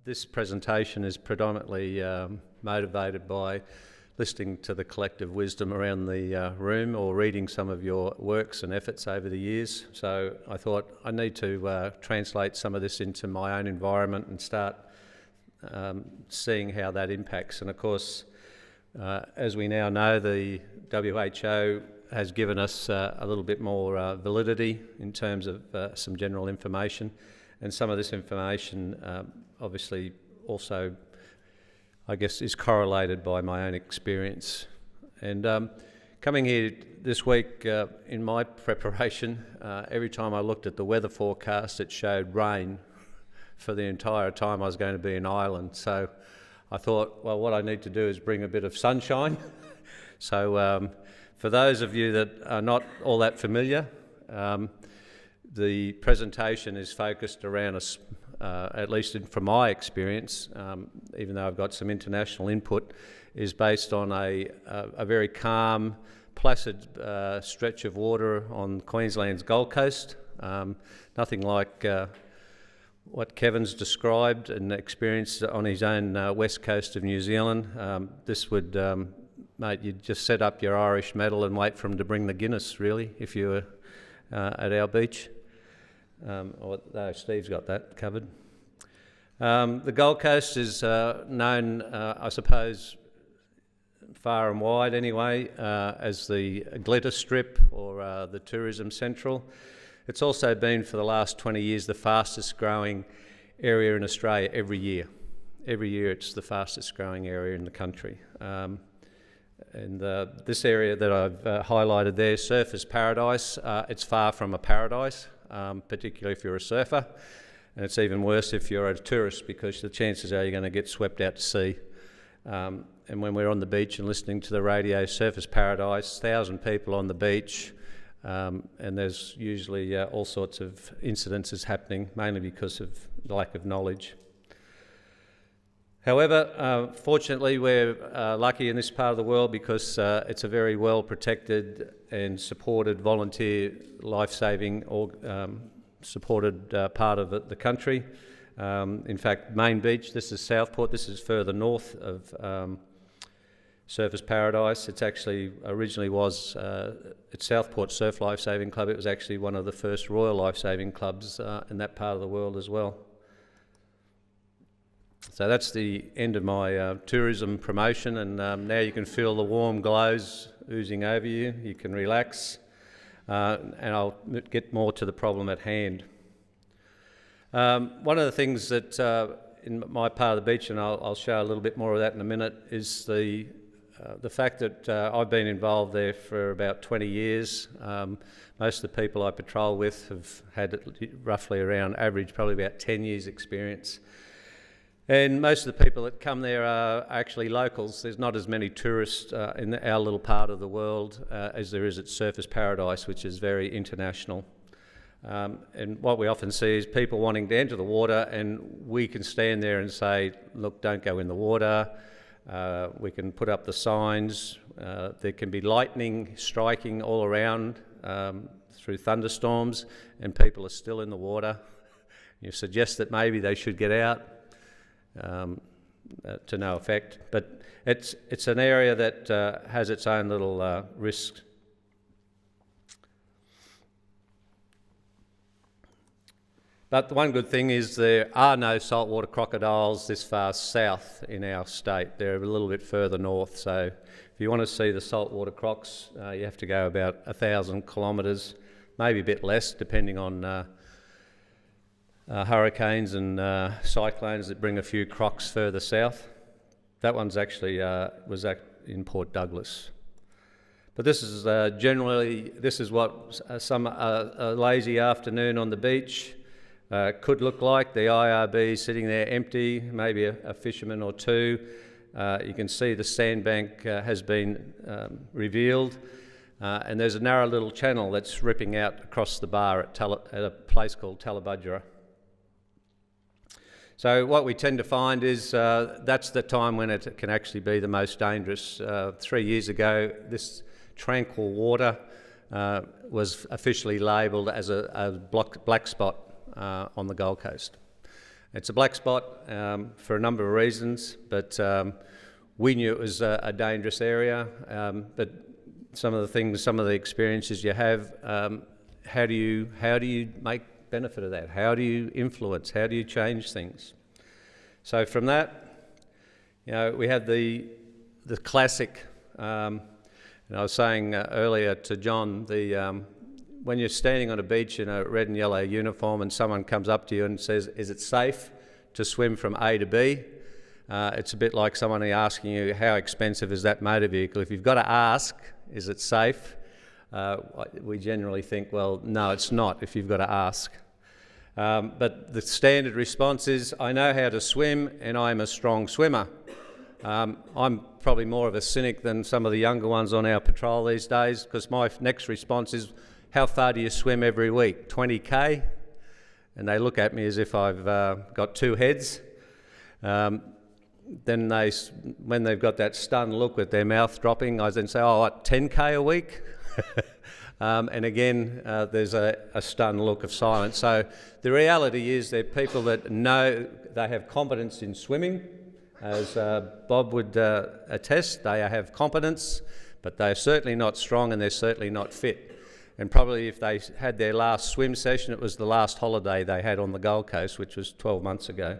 this presentation is predominantly motivated by listening to the collective wisdom around the room or reading some of your works and efforts over the years. So I thought I need to translate some of this into my own environment and start seeing how that impacts. And of course, as we now know, the WHO has given us a little bit more validity in terms of some general information, and some of this information obviously also, I guess, is correlated by my own experience. And coming here this week in my preparation, every time I looked at the weather forecast, it showed rain for the entire time I was going to be in Ireland. So I thought, well, what I need to do is bring a bit of sunshine. So for those of you that are not all that familiar, the presentation is focused around, at least from my experience, even though I've got some international input, is based on a very calm, placid stretch of water on Queensland's Gold Coast. Nothing like what Kevin's described and experienced on his own west coast of New Zealand. This would, mate, you'd just set up your Irish medal and wait for him to bring the Guinness, really, if you were at our beach. Although Steve's got that covered. The Gold Coast is known, I suppose, far and wide anyway, as the glitter strip or the tourism central. It's also been for the last 20 years the fastest growing area in Australia every year. Every year it's the fastest growing area in the country. And this area that I've highlighted there, Surfer's Paradise, it's far from a paradise, particularly if you're a surfer. And it's even worse if you're a tourist, because the chances are you're going to get swept out to sea. And when we're on the beach and listening to the radio, Surfer's Paradise, 1,000 people on the beach, and there's usually all sorts of incidences happening, mainly because of the lack of knowledge. However, fortunately, we're lucky in this part of the world because it's a very well protected and supported volunteer life-saving supported part of the country. In fact, Main Beach, this is Southport, this is further north of Surfer's Paradise. It's actually originally was at Southport Surf Lifesaving Club. It was actually one of the first Royal Lifesaving Clubs in that part of the world as well. So that's the end of my tourism promotion, and now you can feel the warm glows oozing over you. You can relax, and I'll get more to the problem at hand. One of the things that in my part of the beach, and I'll show a little bit more of that in a minute, is the fact that I've been involved there for about 20 years. Most of the people I patrol with have had roughly around average, probably about 10 years experience. And most of the people that come there are actually locals. There's not as many tourists in our little part of the world as there is at Surfer's Paradise, which is very international. And what we often see is people wanting to enter the water, and we can stand there and say, look, don't go in the water. We can put up the signs. There can be lightning striking all around through thunderstorms, and people are still in the water. You suggest that maybe they should get out. To no effect, but it's an area that has its own little risks. But the one good thing is there are no saltwater crocodiles this far south in our state. They're a little bit further north, so if you want to see the saltwater crocs, you have to go about 1,000 kilometres, maybe a bit less, depending on hurricanes and cyclones that bring a few crocs further south. That one's actually was in Port Douglas. But this is what a lazy afternoon on the beach could look like. The IRB sitting there empty, maybe a fisherman or two. You can see the sandbank has been revealed, and there's a narrow little channel that's ripping out across the bar at a place called Tallabudgera. So what we tend to find is that's the time when it can actually be the most dangerous. 3 years ago, this tranquil water was officially labelled as a black spot on the Gold Coast. It's a black spot for a number of reasons, but we knew it was a dangerous area. But some of the experiences you have, how do you make benefit of that? How do you influence? How do you change things? So from that, we had the classic. And I was saying earlier to John, when you're standing on a beach in a red and yellow uniform and someone comes up to you and says, "Is it safe to swim from A to B?" It's a bit like someone asking you, "How expensive is that motor vehicle?" If you've got to ask, "Is it safe?" We generally think, well, no, it's not if you've got to ask. But the standard response is, "I know how to swim and I'm a strong swimmer." I'm probably more of a cynic than some of the younger ones on our patrol these days, because my next response is, "How far do you swim every week? 20k? And they look at me as if I've got two heads. Then when they've got that stunned look with their mouth dropping, I then say, "Oh, what, 10k a week?" And again, there's a stunned look of silence. So the reality is they're people that know they have competence in swimming. As Bob would attest, they have competence, but they're certainly not strong and they're certainly not fit. And probably if they had their last swim session, it was the last holiday they had on the Gold Coast, which was 12 months ago.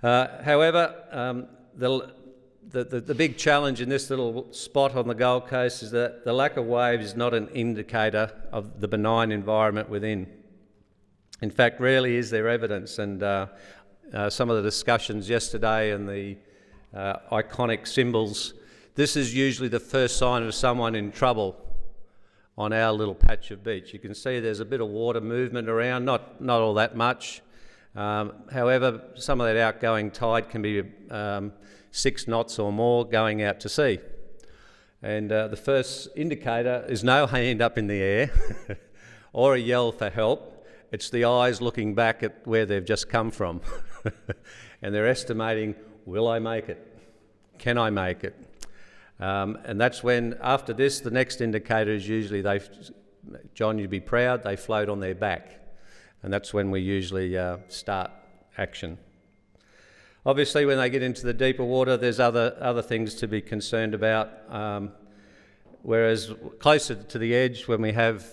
However, the big challenge in this little spot on the Gold Coast is that the lack of waves is not an indicator of the benign environment within. In fact, rarely is there evidence, and some of the discussions yesterday and the iconic symbols, this is usually the first sign of someone in trouble on our little patch of beach. You can see there's a bit of water movement around, not all that much. However, some of that outgoing tide can be 6 knots or more going out to sea. And the first indicator is no hand up in the air or a yell for help. It's the eyes looking back at where they've just come from. And they're estimating, will I make it? Can I make it? And that's when, after this, the next indicator is usually John, you'd be proud, they float on their back. And that's when we usually start action. Obviously, when they get into the deeper water, there's other things to be concerned about. Whereas closer to the edge, when we have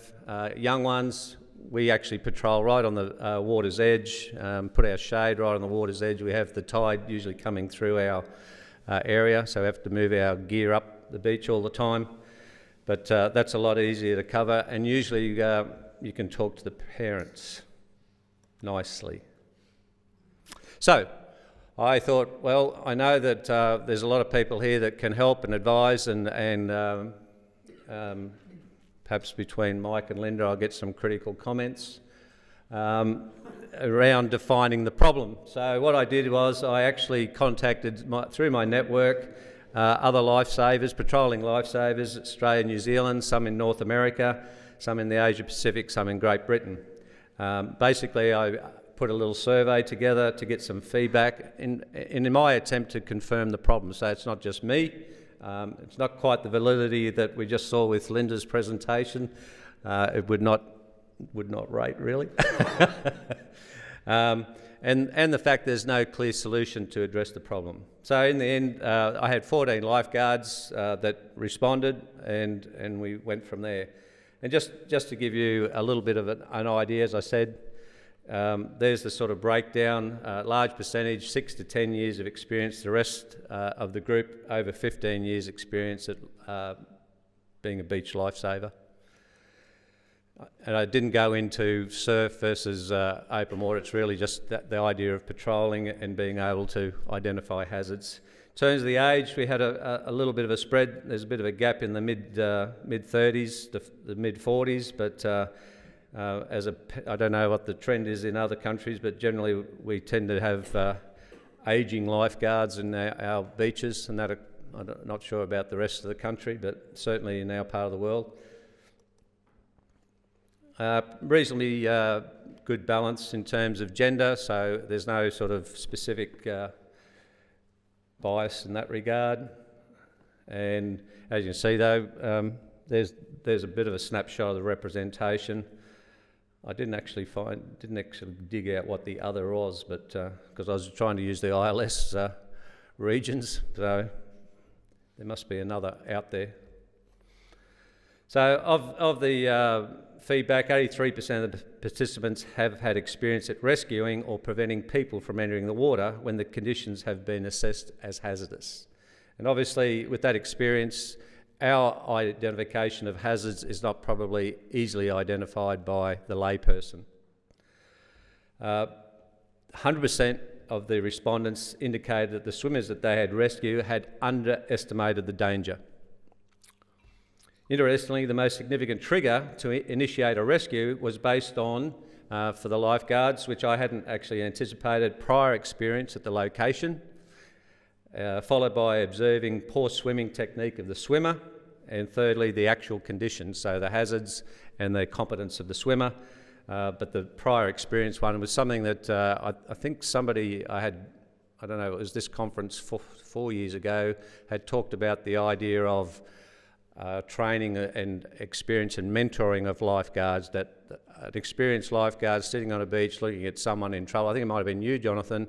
young ones, we actually patrol right on the water's edge, put our shade right on the water's edge. We have the tide usually coming through our area, so we have to move our gear up the beach all the time. But that's a lot easier to cover, and usually you can talk to the parents nicely. So I thought, well, I know that there's a lot of people here that can help and advise, and perhaps between Mike and Linda I'll get some critical comments around defining the problem. So what I did was I actually contacted, through my network, other lifesavers, patrolling lifesavers, Australia and New Zealand, some in North America, some in the Asia Pacific, some in Great Britain. Basically, I put a little survey together to get some feedback in my attempt to confirm the problem. So it's not just me. It's not quite the validity that we just saw with Linda's presentation. It would not rate, really. And the fact there's no clear solution to address the problem. So in the end, I had 14 lifeguards that responded, and we went from there. And just to give you a little bit of an idea, as I said, there's the sort of breakdown, large percentage, 6 to 10 years of experience, the rest of the group over 15 years experience at being a beach lifesaver. And I didn't go into surf versus open water. It's really just the idea of patrolling and being able to identify hazards. In terms of the age, we had a little bit of a spread. There's a bit of a gap in the mid-30s, the mid-40s, but I don't know what the trend is in other countries, but generally we tend to have ageing lifeguards in our beaches, and that I'm not sure about the rest of the country, but certainly in our part of the world. Reasonably good balance in terms of gender, so there's no sort of specific bias in that regard. And as you can see, though, there's a bit of a snapshot of the representation. I didn't actually dig out what the other was, but because I was trying to use the ILS regions, so there must be another out there. So of the feedback, 83% of the participants have had experience at rescuing or preventing people from entering the water when the conditions have been assessed as hazardous. And obviously with that experience, our identification of hazards is not probably easily identified by the layperson. 100% of the respondents indicated that the swimmers that they had rescued had underestimated the danger. Interestingly, the most significant trigger to initiate a rescue was based on, for the lifeguards, which I hadn't actually anticipated, prior experience at the location, followed by observing poor swimming technique of the swimmer, and thirdly, the actual conditions, so the hazards and the competence of the swimmer. But the prior experience one was something that I think somebody I don't know, it was this conference 4 years ago, had talked about the idea of training and experience and mentoring of lifeguards, that an experienced lifeguard sitting on a beach looking at someone in trouble, I think it might have been you, Jonathan,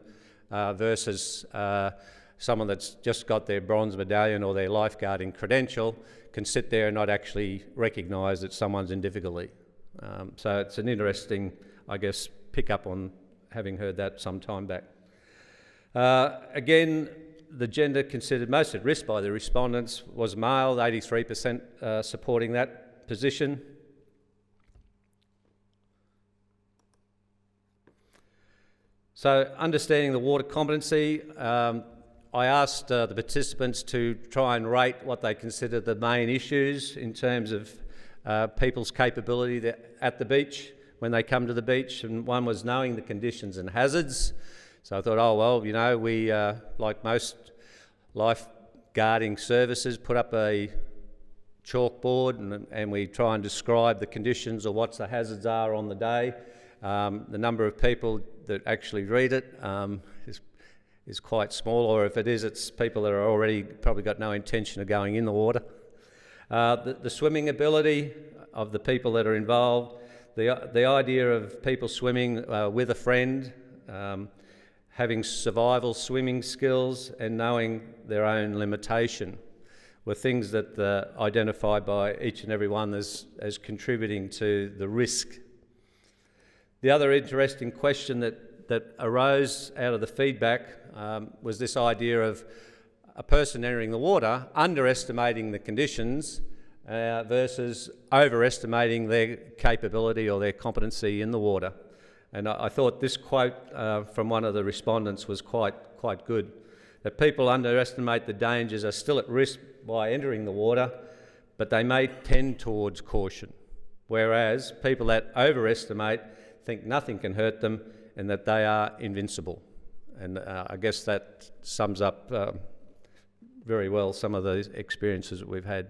versus someone that's just got their bronze medallion or their lifeguarding credential, can sit there and not actually recognise that someone's in difficulty. So it's an interesting, I guess, pick up on having heard that some time back. Again, the gender considered most at risk by the respondents was male, 83% supporting that position. So understanding the water competency, I asked the participants to try and rate what they consider the main issues in terms of people's capability at the beach when they come to the beach, and one was knowing the conditions and hazards. So I thought, oh well, you know, we, like most lifeguarding services, put up a chalkboard and we try and describe the conditions or what the hazards are on the day. The number of people that actually read it is quite small, or if it is, it's people that are already probably got no intention of going in the water. The swimming ability of the people that are involved, the idea of people swimming with a friend, having survival swimming skills and knowing their own limitation were things that identified by each and every one as contributing to the risk. The other interesting question that arose out of the feedback was this idea of a person entering the water underestimating the conditions versus overestimating their capability or their competency in the water. And I thought this quote from one of the respondents was quite good, that people underestimate the dangers, are still at risk by entering the water, but they may tend towards caution, whereas people that overestimate think nothing can hurt them and that they are invincible. And I guess that sums up very well some of those experiences that we've had.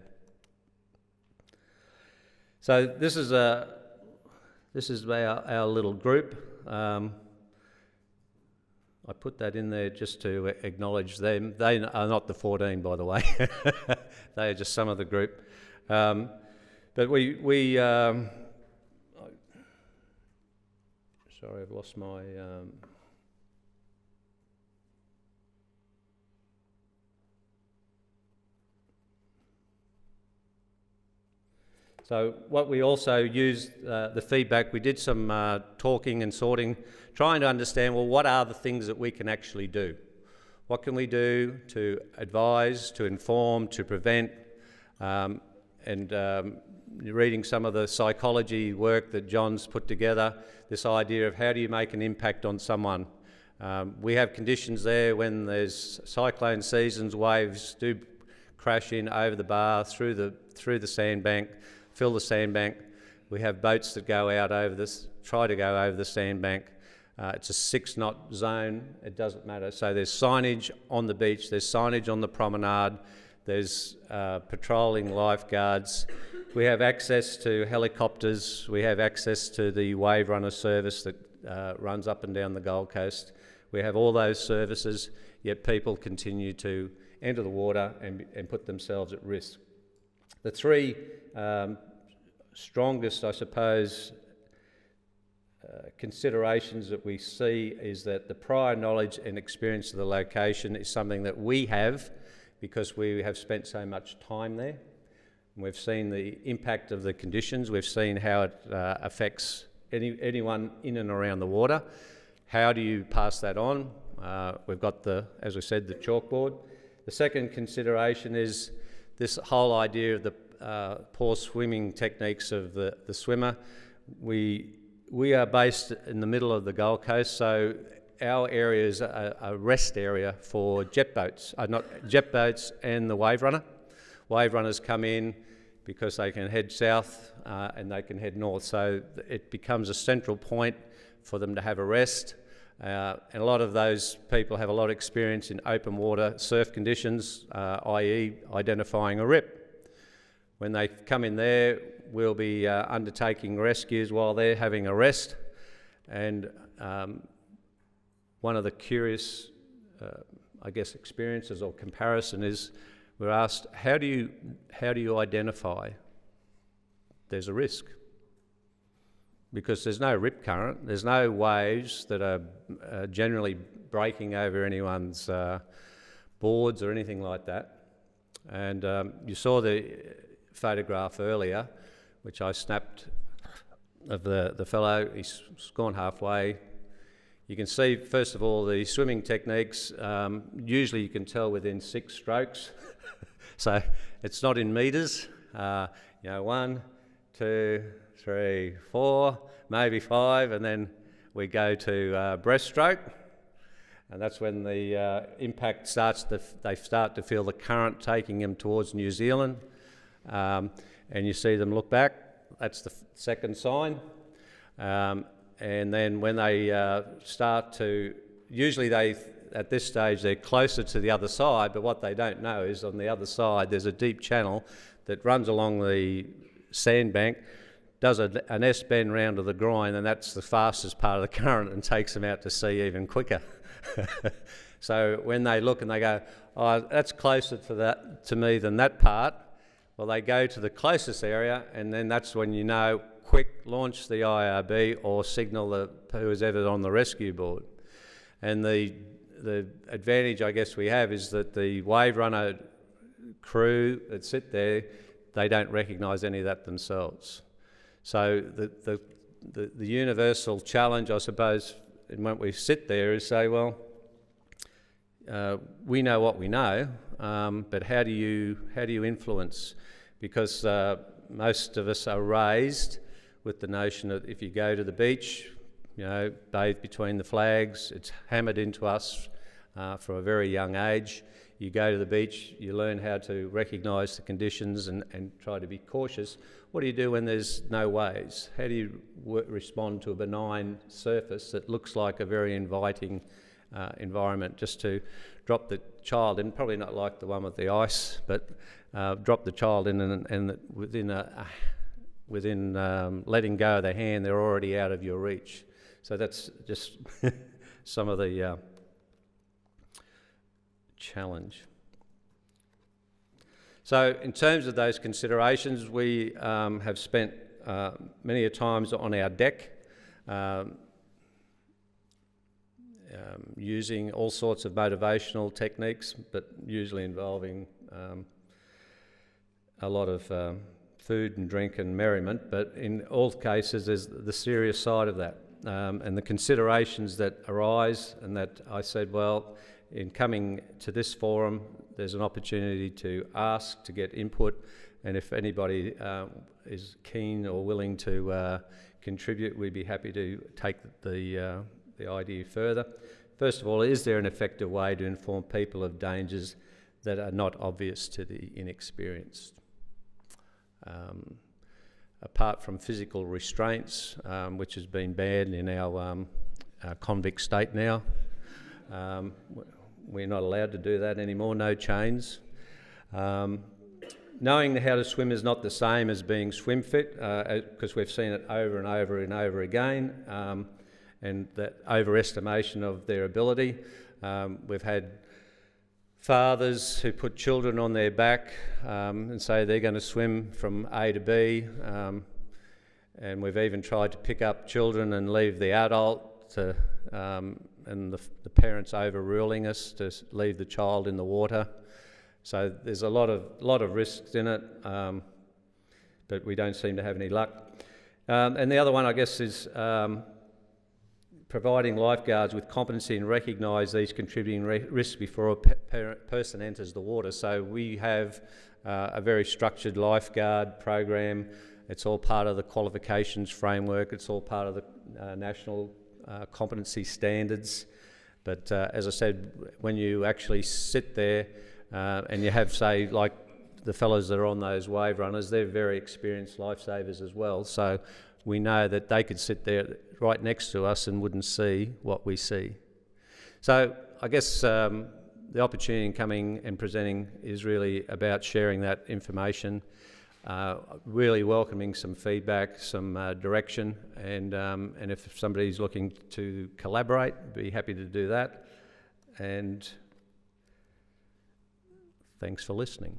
So this is our little group. I put that in there just to acknowledge them. They are not the 14, by the way. They are just some of the group. But we sorry, I've lost my... So what we also used, the feedback, we did some talking and sorting, trying to understand, well, what are the things that we can actually do? What can we do to advise, to inform, to prevent? Reading some of the psychology work that John's put together, this idea of how do you make an impact on someone? We have conditions there when there's cyclone seasons, waves do crash in over the bar, through the sandbank, fill the sandbank. We have boats that go out over this, try to go over the sandbank. It's a 6-knot zone, it doesn't matter. So there's signage on the beach, there's signage on the promenade, there's patrolling lifeguards. We have access to helicopters, we have access to the wave runner service that runs up and down the Gold Coast. We have all those services, yet people continue to enter the water and put themselves at risk. The three strongest, I suppose, considerations that we see is that the prior knowledge and experience of the location is something that we have because we have spent so much time there. We've seen the impact of the conditions. We've seen how it affects anyone in and around the water. How do you pass that on? We've got as we said, the chalkboard. The second consideration is this whole idea of the poor swimming techniques of the swimmer. We are based in the middle of the Gold Coast, so our area is a rest area for jet boats, and the wave runner. Wave runners come in because they can head south and they can head north, so it becomes a central point for them to have a rest. And a lot of those people have a lot of experience in open water surf conditions, i.e. identifying a rip. When they come in there, we'll be undertaking rescues while they're having a rest. And one of the curious, experiences or comparison is we're asked, how do you identify there's a risk? Because there's no rip current, there's no waves that are generally breaking over anyone's boards or anything like that. And you saw the photograph earlier, which I snapped of the fellow. He's gone halfway. You can see, first of all, the swimming techniques. Usually you can tell within 6 strokes. So it's not in metres. 1, 2, 3, 4, maybe 5, and then we go to breaststroke, and that's when the impact starts. They start to feel the current taking them towards New Zealand, and you see them look back. That's the second sign, and then when they start to, usually at this stage they're closer to the other side, but what they don't know is on the other side there's a deep channel that runs along the sandbank, does an S-bend round to the groin, and that's the fastest part of the current and takes them out to sea even quicker. So when they look and they go, oh, that's closer to me than that part, well, they go to the closest area, and then that's when you know, quick, launch the IRB or signal whoever's ever on the rescue board. And the advantage, I guess, we have is that the wave runner crew that sit there, they don't recognise any of that themselves. So the universal challenge, I suppose, when we sit there is say, well, we know what we know, but how do you influence? Because most of us are raised with the notion that if you go to the beach, bathe between the flags, it's hammered into us from a very young age. You go to the beach, you learn how to recognise the conditions and try to be cautious. What do you do when there's no waves? How do you respond to a benign surface that looks like a very inviting environment? Just to drop the child in, probably not like the one with the ice, but drop the child in, and within letting go of their hand, they're already out of your reach. So that's just some of the challenge. So in terms of those considerations, we have spent many a times on our deck using all sorts of motivational techniques, but usually involving a lot of food and drink and merriment. But in all cases, there's the serious side of that and the considerations that arise, and that I said, well, in coming to this forum, there's an opportunity to ask, to get input, and if anybody is keen or willing to contribute, we'd be happy to take the idea further. First of all, is there an effective way to inform people of dangers that are not obvious to the inexperienced? Apart from physical restraints, which has been banned in our convict state now, we're not allowed to do that anymore, no chains. Knowing how to swim is not the same as being swim fit, because we've seen it over and over and over again, and that overestimation of their ability. We've had fathers who put children on their back and say they're going to swim from A to B, and we've even tried to pick up children and leave the adult to, and the parents overruling us to leave the child in the water. So there's a lot of risks in it, but we don't seem to have any luck. And the other one, I guess, is providing lifeguards with competency and recognise these contributing risks before a person enters the water. So we have a very structured lifeguard program. It's all part of the qualifications framework. It's all part of the national competency standards. But as I said, when you actually sit there and you have, say, like the fellows that are on those wave runners, they're very experienced lifesavers as well. So we know that they could sit there right next to us and wouldn't see what we see. So I guess the opportunity in coming and presenting is really about sharing that information, really welcoming some feedback, some direction, and if somebody's looking to collaborate, be happy to do that. And thanks for listening.